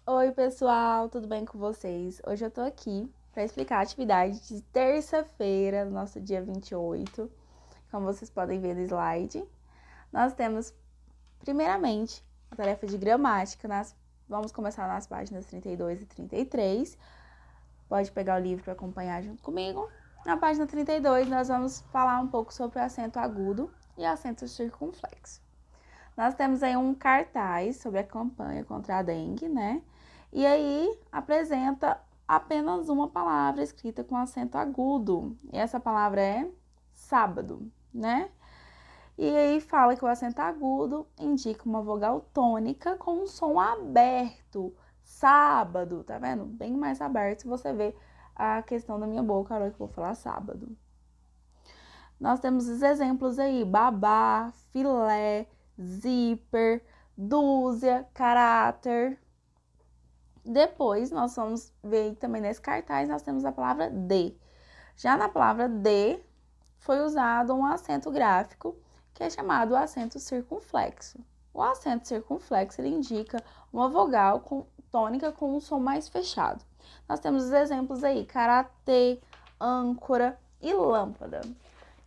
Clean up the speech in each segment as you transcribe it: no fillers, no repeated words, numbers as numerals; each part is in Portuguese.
Oi, pessoal, tudo bem com vocês? Hoje eu tô aqui para explicar a atividade de terça-feira, nosso dia 28. Como vocês podem ver no slide, nós temos, primeiramente, a tarefa de gramática. Vamos começar nas páginas 32 e 33. Pode pegar o livro para acompanhar junto comigo. Na página 32, nós vamos falar um pouco sobre o acento agudo e acento circunflexo. Nós temos aí um cartaz sobre a campanha contra a dengue, né? E aí apresenta apenas uma palavra escrita com acento agudo. E essa palavra é sábado, né? E aí fala que o acento agudo indica uma vogal tônica com um som aberto. Sábado, tá vendo? Bem mais aberto se você vê a questão da minha boca, a hora que eu vou falar sábado. Nós temos os exemplos aí: babá, filé, zíper, dúzia, caráter. Depois, nós vamos ver também nesse cartaz, nós temos a palavra de. Já na palavra de, foi usado um acento gráfico, que é chamado acento circunflexo. O acento circunflexo, ele indica uma vogal tônica com um som mais fechado. Nós temos os exemplos aí: karatê, âncora e lâmpada.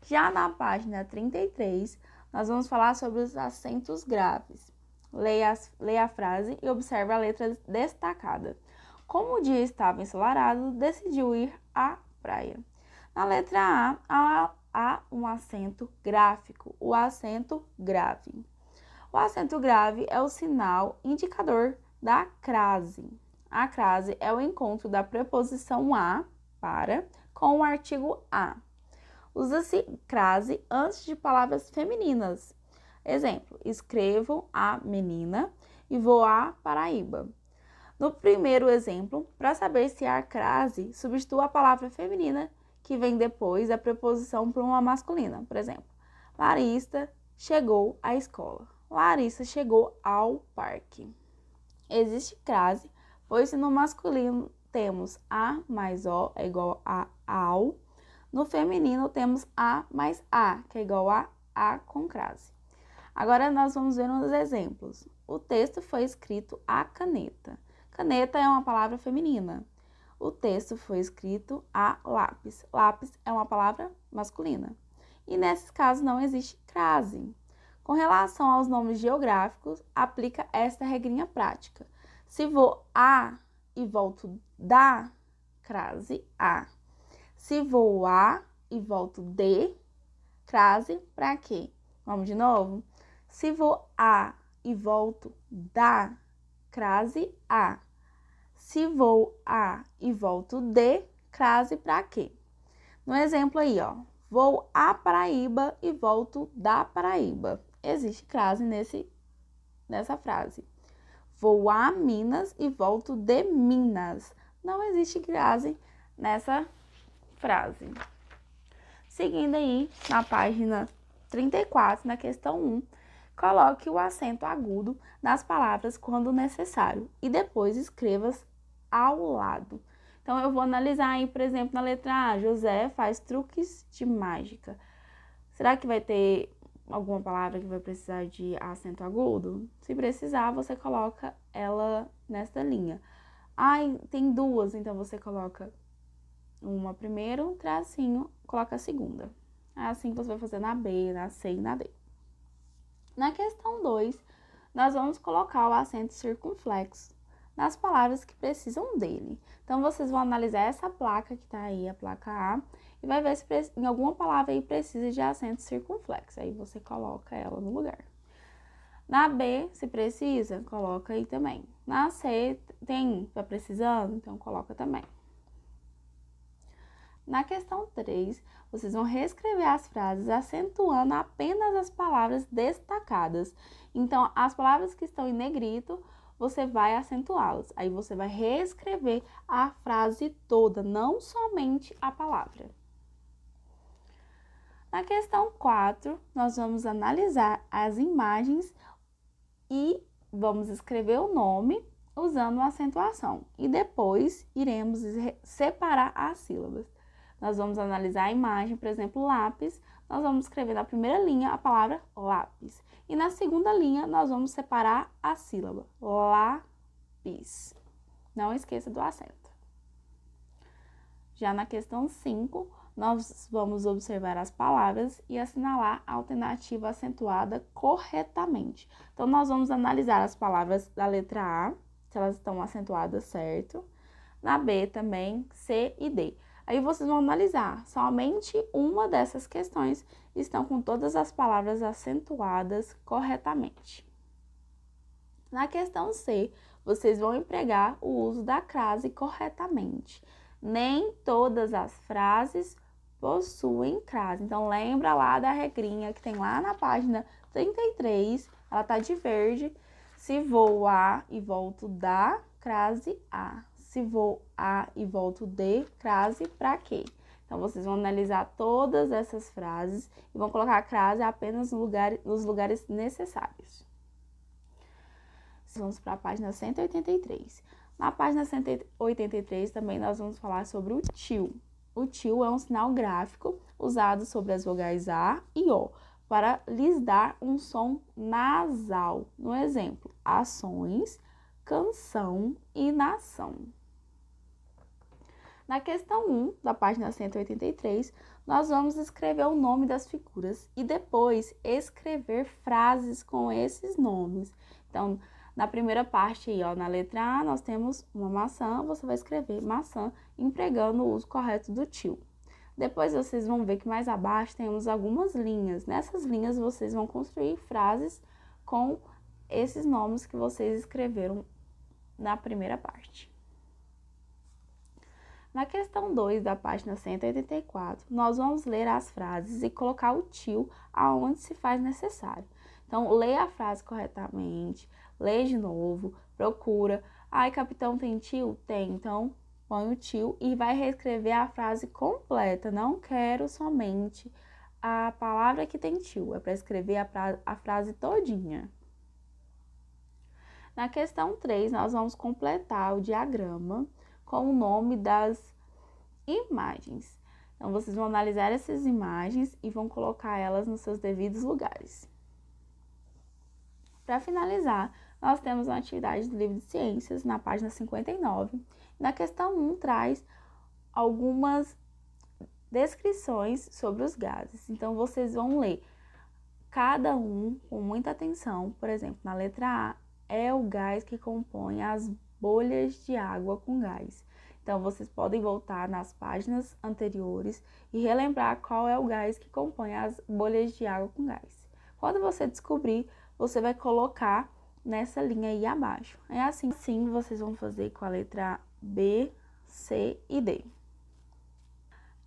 Já na página 33, nós vamos falar sobre os acentos graves. Leia a frase e observe a letra destacada. Como o dia estava ensolarado, decidiu ir à praia. Na letra A, há um acento gráfico, o acento grave. O acento grave é o sinal indicador da crase. A crase é o encontro da preposição a, para, com o artigo a. Usa-se crase antes de palavras femininas. Exemplo: escrevo a menina e vou à Paraíba. No primeiro exemplo, para saber se há crase, substitua a palavra feminina que vem depois da preposição por uma masculina. Por exemplo, Larissa chegou à escola. Larissa chegou ao parque. Existe crase, pois se no masculino temos a mais o é igual a ao, no feminino temos a mais a, que é igual a com crase. Agora nós vamos ver uns exemplos. O texto foi escrito à caneta. Caneta é uma palavra feminina. O texto foi escrito a lápis. Lápis é uma palavra masculina. E nesses casos não existe crase. Com relação aos nomes geográficos, aplica esta regrinha prática. Se vou a e volto da, crase a. Se vou a e volto de, crase para quê? Vamos de novo? Se vou a e volto da, crase a. Se vou a e volto de, crase para quê? No exemplo aí, ó. Vou à Paraíba e volto da Paraíba. Existe crase nessa frase. Vou a Minas e volto de Minas. Não existe crase nessa frase. Seguindo aí, na página 34, na questão 1, coloque o acento agudo nas palavras quando necessário e depois escreva-as ao lado. Então, eu vou analisar aí, por exemplo, na letra A, José faz truques de mágica. Será que vai ter alguma palavra que vai precisar de acento agudo? Se precisar, você coloca ela nesta linha. Ai, tem duas, então você coloca uma primeiro, um tracinho, coloca a segunda. É assim que você vai fazer na B, na C e na D. Na questão 2, nós vamos colocar o acento circunflexo nas palavras que precisam dele. Então, vocês vão analisar essa placa que tá aí, a placa A, e vai ver se em alguma palavra aí precisa de acento circunflexo. Aí você coloca ela no lugar. Na B, se precisa, coloca aí também. Na C, tá precisando, então coloca também. Na questão 3, vocês vão reescrever as frases acentuando apenas as palavras destacadas. Então, as palavras que estão em negrito, você vai acentuá-las. Aí você vai reescrever a frase toda, não somente a palavra. Na questão 4, nós vamos analisar as imagens e vamos escrever o nome usando a acentuação. E depois iremos separar as sílabas. Nós vamos analisar a imagem, por exemplo, lápis. Nós vamos escrever na primeira linha a palavra lápis. E na segunda linha, nós vamos separar a sílaba lápis. Não esqueça do acento. Já na questão 5, nós vamos observar as palavras e assinalar a alternativa acentuada corretamente. Então, nós vamos analisar as palavras da letra A, se elas estão acentuadas certo. Na B também, C e D. Aí vocês vão analisar, somente uma dessas questões estão com todas as palavras acentuadas corretamente. Na questão C, vocês vão empregar o uso da crase corretamente. Nem todas as frases possuem crase. Então, lembra lá da regrinha que tem lá na página 33, ela tá de verde. Se vou a e volto da, crase a. Se vou a e volto de, crase pra quê? Então, vocês vão analisar todas essas frases e vão colocar a crase apenas nos lugares necessários. Vamos para a página 183. Na página 183 também nós vamos falar sobre o til. O til é um sinal gráfico usado sobre as vogais A e O para lhes dar um som nasal. No exemplo, ações, canção e nação. Na questão 1 da página 183, nós vamos escrever o nome das figuras e depois escrever frases com esses nomes. Então, na primeira parte aí, ó, na letra A, nós temos uma maçã, você vai escrever maçã, empregando o uso correto do til. Depois vocês vão ver que mais abaixo temos algumas linhas. Nessas linhas vocês vão construir frases com esses nomes que vocês escreveram na primeira parte. Na questão 2 da página 184, nós vamos ler as frases e colocar o til aonde se faz necessário. Então, leia a frase corretamente, lê de novo, procura. Ai, capitão, tem til? Tem, então põe o til e vai reescrever a frase completa. Não quero somente a palavra que tem til, é para escrever a frase todinha. Na questão 3, nós vamos completar o diagrama com o nome das imagens. Então, vocês vão analisar essas imagens e vão colocar elas nos seus devidos lugares. Para finalizar, nós temos uma atividade do livro de ciências na página 59. Na questão 1 traz algumas descrições sobre os gases. Então, vocês vão ler cada um com muita atenção. Por exemplo, na letra A, é o gás que compõe as bolhas de água com gás. Então, vocês podem voltar nas páginas anteriores e relembrar qual é o gás que compõe as bolhas de água com gás. Quando você descobrir, você vai colocar nessa linha aí abaixo. É assim vocês vão fazer com a letra B, C e D.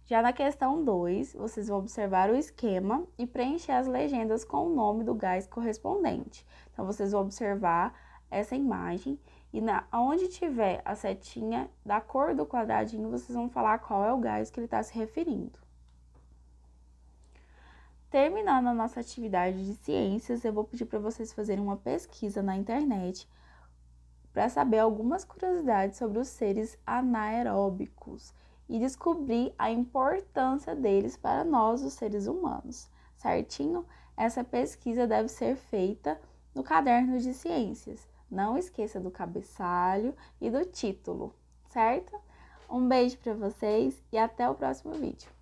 Já na questão 2, vocês vão observar o esquema e preencher as legendas com o nome do gás correspondente. Então, vocês vão observar essa imagem e onde tiver a setinha da cor do quadradinho, vocês vão falar qual é o gás que ele está se referindo. Terminando a nossa atividade de ciências, eu vou pedir para vocês fazerem uma pesquisa na internet para saber algumas curiosidades sobre os seres anaeróbicos e descobrir a importância deles para nós, os seres humanos, certinho? Essa pesquisa deve ser feita no caderno de ciências. Não esqueça do cabeçalho e do título, certo? Um beijo para vocês e até o próximo vídeo.